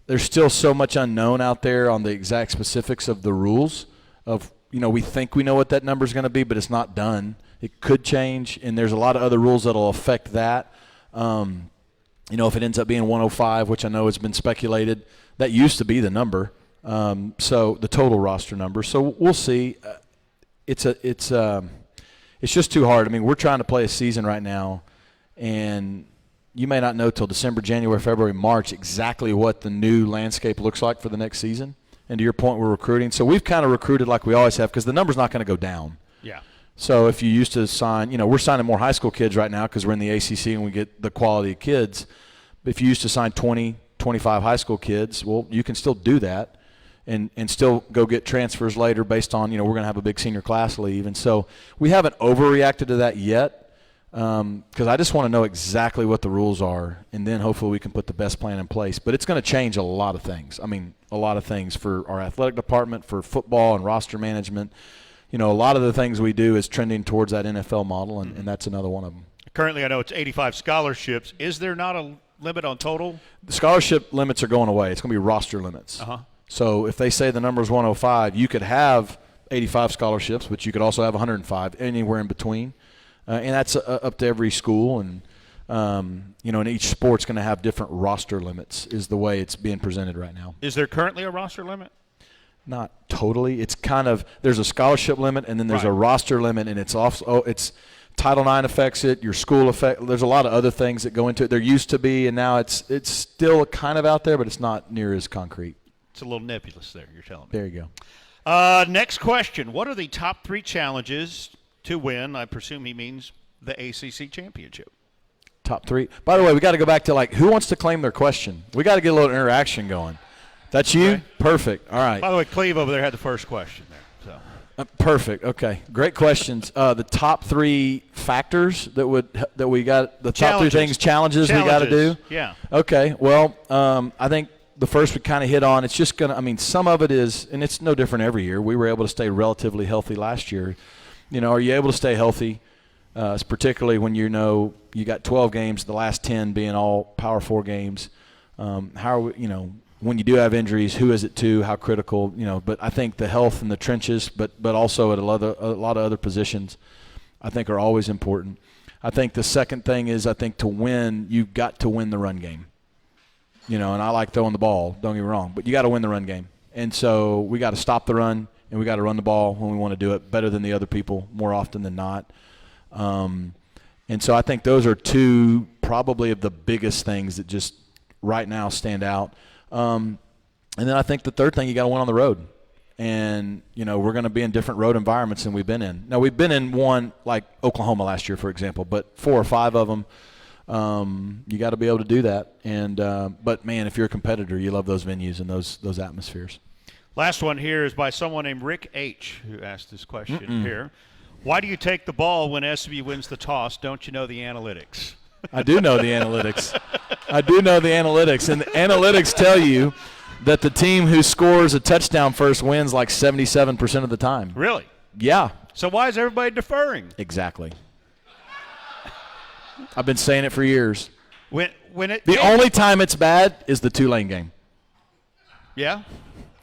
There's still so much unknown out there on the exact specifics of the rules of, we think we know what that number is going to be, but it's not done. It could change, and there's a lot of other rules that will affect that. If it ends up being 105, which I know has been speculated, that used to be the number, so the total roster number. So we'll see. It's just too hard. I mean, we're trying to play a season right now, and you may not know till December, January, February, March exactly what the new landscape looks like for the next season. And to your point, we're recruiting. So we've kind of recruited like we always have because the number's not going to go down. Yeah. So if you used to sign, we're signing more high school kids right now because we're in the ACC and we get the quality of kids. But if you used to sign 20, 25 high school kids, well, you can still do that and still go get transfers later based on, we're going to have a big senior class leave. And so we haven't overreacted to that yet because I just want to know exactly what the rules are, and then hopefully we can put the best plan in place. But it's going to change a lot of things. I mean, a lot of things for our athletic department, for football and roster management. A lot of the things we do is trending towards that NFL model, and that's another one of them. Currently, I know it's 85 scholarships. Is there not a limit on total? The scholarship limits are going away. It's going to be roster limits. So if they say the number is 105, you could have 85 scholarships, but you could also have 105, anywhere in between. And that's up to every school. And, and each sport's going to have different roster limits is the way it's being presented right now. Is there currently a roster limit? Not totally. It's kind of – there's a scholarship limit and then there's a roster limit, and it's it's Title IX affects it, your school affects – there's a lot of other things that go into it. There used to be, and now it's still kind of out there, but it's not near as concrete. It's a little nebulous there, you're telling me. There you go. Next question. What are the top 3 challenges to win? I presume he means the ACC championship. Top 3. By the way, we got to go back to, who wants to claim their question? We got to get a little interaction going. That's you? Okay. Perfect. All right. By the way, Cleve over there had the first question there. So. Perfect. Okay. Great questions. The top 3 factors that we got, the top 3 things, challenges we got to do? Yeah. Okay. Well, I think the first we kind of hit on, it's just going to, some of it is, and it's no different every year. We were able to stay relatively healthy last year. Are you able to stay healthy? Particularly when you got 12 games, the last 10 being all Power 4 games. How are we, when you do have injuries, who is it to? How critical? But I think the health in the trenches, but also at a lot of other positions, I think are always important. I think the second thing is to win, you've got to win the run game. And I like throwing the ball. Don't get me wrong, but you got to win the run game. And so we got to stop the run, and we got to run the ball when we want to do it better than the other people more often than not. And so I think those are 2 probably of the biggest things that just right now stand out. And then I think the third thing, you got to win on the road. And, we're going to be in different road environments than we've been in. Now, we've been in one like Oklahoma last year, for example, but 4 or 5 of them, you got to be able to do that. And but, man, if you're a competitor, you love those venues and those atmospheres. Last one here is by someone named Rick H., who asked this question here. Why do you take the ball when SMU wins the toss? Don't you know the analytics? I do know the analytics. And the analytics tell you that the team who scores a touchdown first wins like 77% of the time. Really? Yeah. So why is everybody deferring? Exactly. I've been saying it for years. The only time it's bad is the Tulane game. Yeah?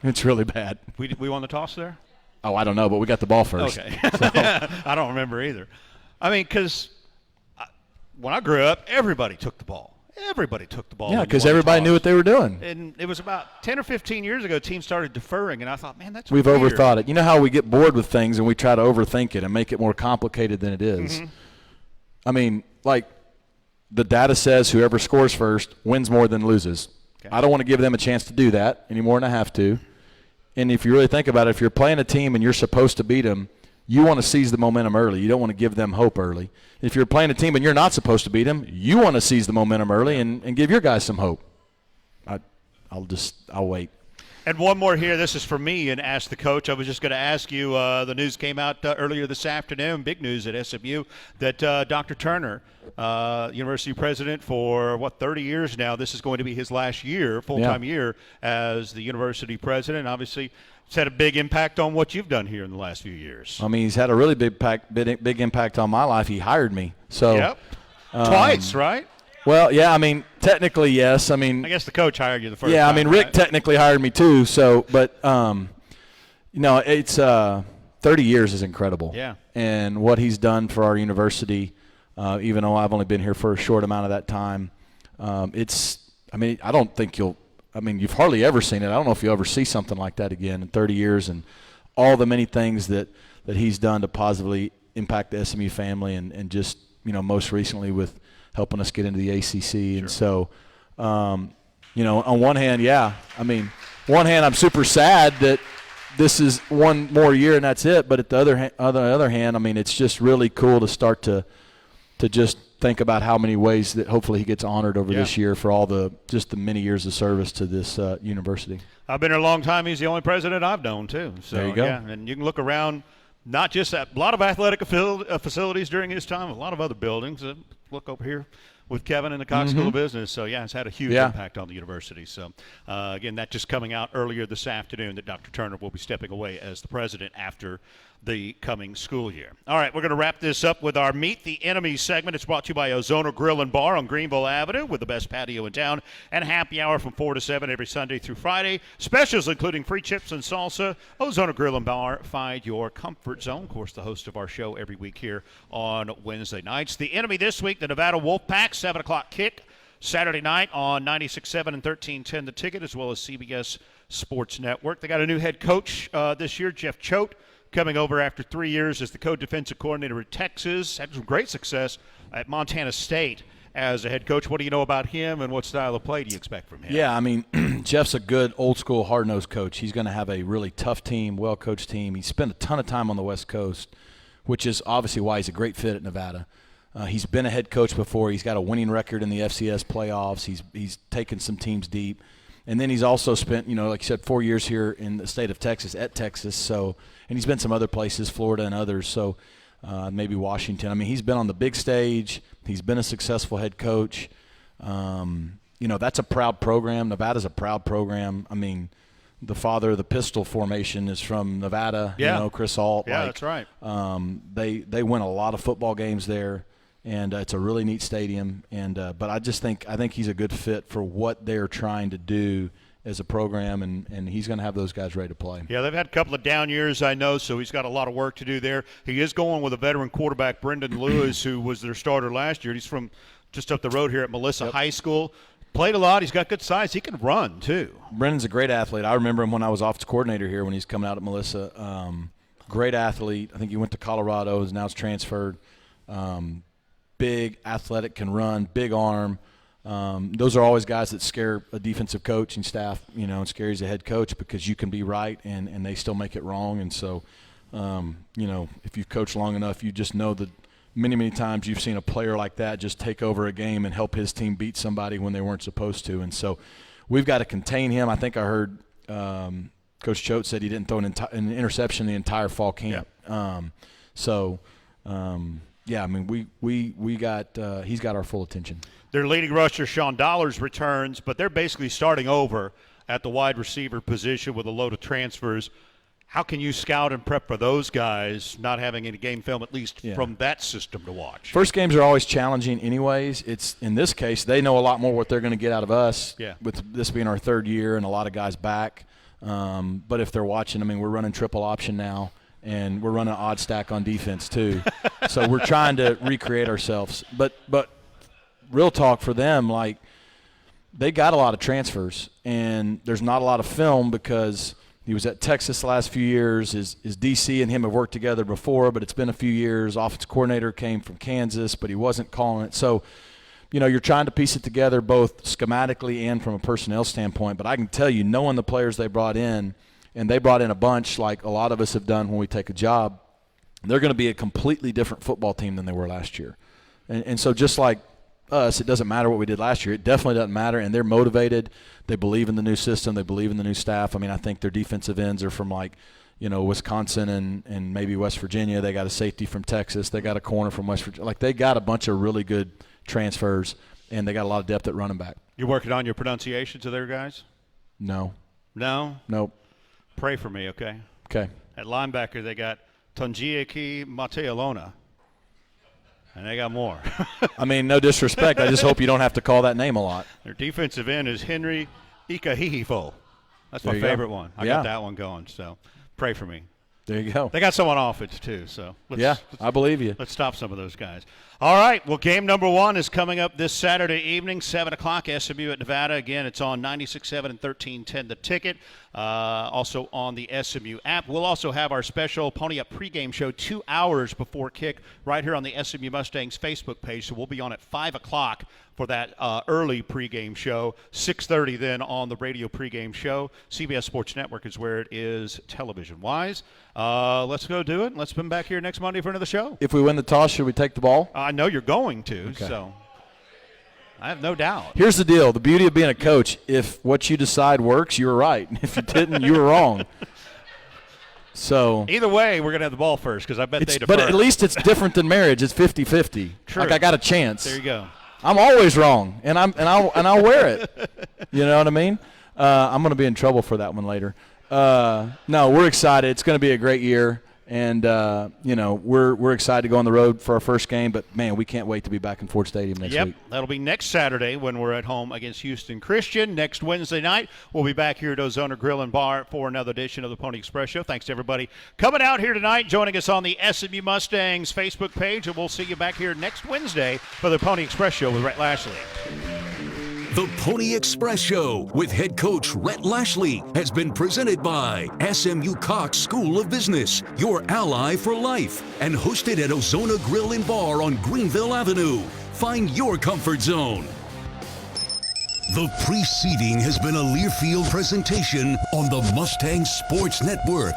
It's really bad. We won the toss there? Oh, I don't know, but we got the ball first. Okay. I don't remember either. Because when I grew up, everybody took the ball. Everybody took the ball. Yeah, because everybody knew what they were doing. And it was about 10 or 15 years ago, teams started deferring, and I thought, man, that's We've weird. overthought it. You know how we get bored with things and we try to overthink it and make it more complicated than it is? Mm-hmm. The data says whoever scores first wins more than loses. Okay. I don't want to give them a chance to do that any more than I have to. And if you really think about it, if you're playing a team and you're supposed to beat them, you want to seize the momentum early. You don't want to give them hope early. If you're playing a team and you're not supposed to beat them, you want to seize the momentum early and give your guys some hope. I'll wait. And one more here. This is for me and Ask the Coach. I was just going to ask you, the news came out earlier this afternoon, big news at SMU, that Dr. Turner, university president for, 30 years now, this is going to be his last year, full-time year as the university president. Obviously, it's had a big impact on what you've done here in the last few years. He's had a really big impact on my life. He hired me. So, yep. Twice, right? Well, yeah, technically, yes. I guess the coach hired you the first time. Yeah, Rick right? technically hired me too. So, but, it's 30 years is incredible. Yeah. And what he's done for our university, even though I've only been here for a short amount of that time, I don't think you've hardly ever seen it. I don't know if you'll ever see something like that again in 30 years and all the many things that he's done to positively impact the SMU family and just, most recently with helping us get into the ACC. Sure. And so, on one hand, one hand I'm super sad that this is one more year and that's it. But at the other hand, it's just really cool to start to just think about how many ways that hopefully he gets honored over this year for all the many years of service to this university. I've been here a long time. He's the only president I've known too. So, there you go. Yeah, and you can look around, not just at a lot of athletic facilities during his time, a lot of other buildings. Look over here with Kevin in the Cox School of Business. So, it's had a huge impact on the university. So, again, that just coming out earlier this afternoon that Dr. Turner will be stepping away as the president after the coming school year. All right, we're going to wrap this up with our Meet the Enemy segment. It's brought to you by Ozona Grill and Bar on Greenville Avenue with the best patio in town and happy hour from 4 to 7 every Sunday through Friday. Specials including free chips and salsa. Ozona Grill and Bar, find your comfort zone. Of course, the host of our show every week here on Wednesday nights. The Enemy this week, the Nevada Wolfpack, 7 o'clock kick. Saturday night on 96.7 and 1310 The Ticket, as well as CBS Sports Network. They got a new head coach this year, Jeff Choate, coming over after 3 years as the co-defensive coordinator at Texas. Had some great success at Montana State as a head coach. What do you know about him, and what style of play do you expect from him? Yeah, I mean, Jeff's a good old-school, hard-nosed coach. He's going to have a really tough team, well-coached team. He spent a ton of time on the West Coast, which is obviously why he's a great fit at Nevada. He's been a head coach before. He's got a winning record in the FCS playoffs. He's taken some teams deep. And then he's also spent, like you said, 4 years here in the state of Texas at Texas. So, and he's been some other places, Florida and others. So maybe Washington. I mean, he's been on the big stage. He's been a successful head coach. That's a proud program. Nevada's a proud program. I mean, the father of the pistol formation is from Nevada. Yeah. Chris Alt. Yeah, that's right. They win a lot of football games there. And it's a really neat stadium, but I think he's a good fit for what they're trying to do as a program, and he's going to have those guys ready to play. Yeah, they've had a couple of down years, I know, so he's got a lot of work to do there. He is going with a veteran quarterback, Brendan Lewis, who was their starter last year. He's from just up the road here at Melissa High School. Played a lot. He's got good size. He can run, too. Brendan's a great athlete. I remember him when I was offensive coordinator here when he's coming out at Melissa. Great athlete. I think he went to Colorado, and now it's transferred. Big, athletic, can run, big arm. Those are always guys that scare a defensive coach and staff, and scares a head coach because you can be right and they still make it wrong. And so, if you've coached long enough, you just know that many, many times you've seen a player like that just take over a game and help his team beat somebody when they weren't supposed to. And so we've got to contain him. I think I heard Coach Choate said he didn't throw an interception the entire fall camp. Yeah, I mean, we got he's got our full attention. Their leading rusher, Sean Dollars, returns, but they're basically starting over at the wide receiver position with a load of transfers. How can you scout and prep for those guys not having any game film, at least from that system to watch? First games are always challenging anyways. It's in this case, they know a lot more what they're going to get out of us with this being our third year and a lot of guys back. But if they're watching, I mean, we're running triple option now. And we're running an odd stack on defense too. So we're trying to recreate ourselves. But real talk for them, like, they got a lot of transfers, and there's not a lot of film because he was at Texas the last few years. His DC and him have worked together before, but it's been a few years. Offensive coordinator came from Kansas, but he wasn't calling it. So, you're trying to piece it together both schematically and from a personnel standpoint. But I can tell you, knowing the players they brought in, and they brought in a bunch like a lot of us have done when we take a job, they're going to be a completely different football team than they were last year. And so just like us, it doesn't matter what we did last year. It definitely doesn't matter, and they're motivated. They believe in the new system. They believe in the new staff. I mean, I think their defensive ends are from Wisconsin and maybe West Virginia. They got a safety from Texas. They got a corner from West Virginia. Like, they got a bunch of really good transfers, and they got a lot of depth at running back. You working on your pronunciations of their guys? No. No? Nope. Pray for me, okay? Okay. At linebacker, they got Tonjiaki Matealona, and they got more. I mean, no disrespect. I just hope you don't have to call that name a lot. Their defensive end is Henry Ikahihifo. That's my favorite one. I got that one going, so pray for me. There you go. They got someone on offense, too. So I believe you. Let's stop some of those guys. All right. Well, game number one is coming up this Saturday evening, 7 o'clock, SMU at Nevada. Again, it's on 96.7 and 1310 The Ticket. Also on the SMU app. We'll also have our special Pony Up pregame show 2 hours before kick right here on the SMU Mustangs Facebook page. So we'll be on at 5 o'clock for that early pregame show. 6:30 then on the radio pregame show. CBS Sports Network is where it is television-wise. Let's go do it. Let's come back here next Monday for another show. If we win the toss, should we take the ball? I know you're going to, so I have no doubt. Here's the deal. The beauty of being a coach, if what you decide works, you were right. If it didn't, you were wrong. So either way, we're going to have the ball first because I bet they defer. But at least it's different than marriage. It's 50-50. True. Like, I got a chance. There you go. I'm always wrong, and I'll wear it. You know what I mean? I'm going to be in trouble for that one later. No, we're excited. It's going to be a great year. And, we're excited to go on the road for our first game. But, man, we can't wait to be back in Ford Stadium next week. That'll be next Saturday when we're at home against Houston Christian. Next Wednesday night, we'll be back here at Ozona Grill and Bar for another edition of the Pony Express Show. Thanks to everybody coming out here tonight, joining us on the SMU Mustangs Facebook page. And we'll see you back here next Wednesday for the Pony Express Show with Rhett Lashley. The Pony Express Show with head coach Rhett Lashley has been presented by SMU Cox School of Business, your ally for life, and hosted at Ozona Grill and Bar on Greenville Avenue. Find your comfort zone. The preceding has been a Learfield presentation on the Mustang Sports Network.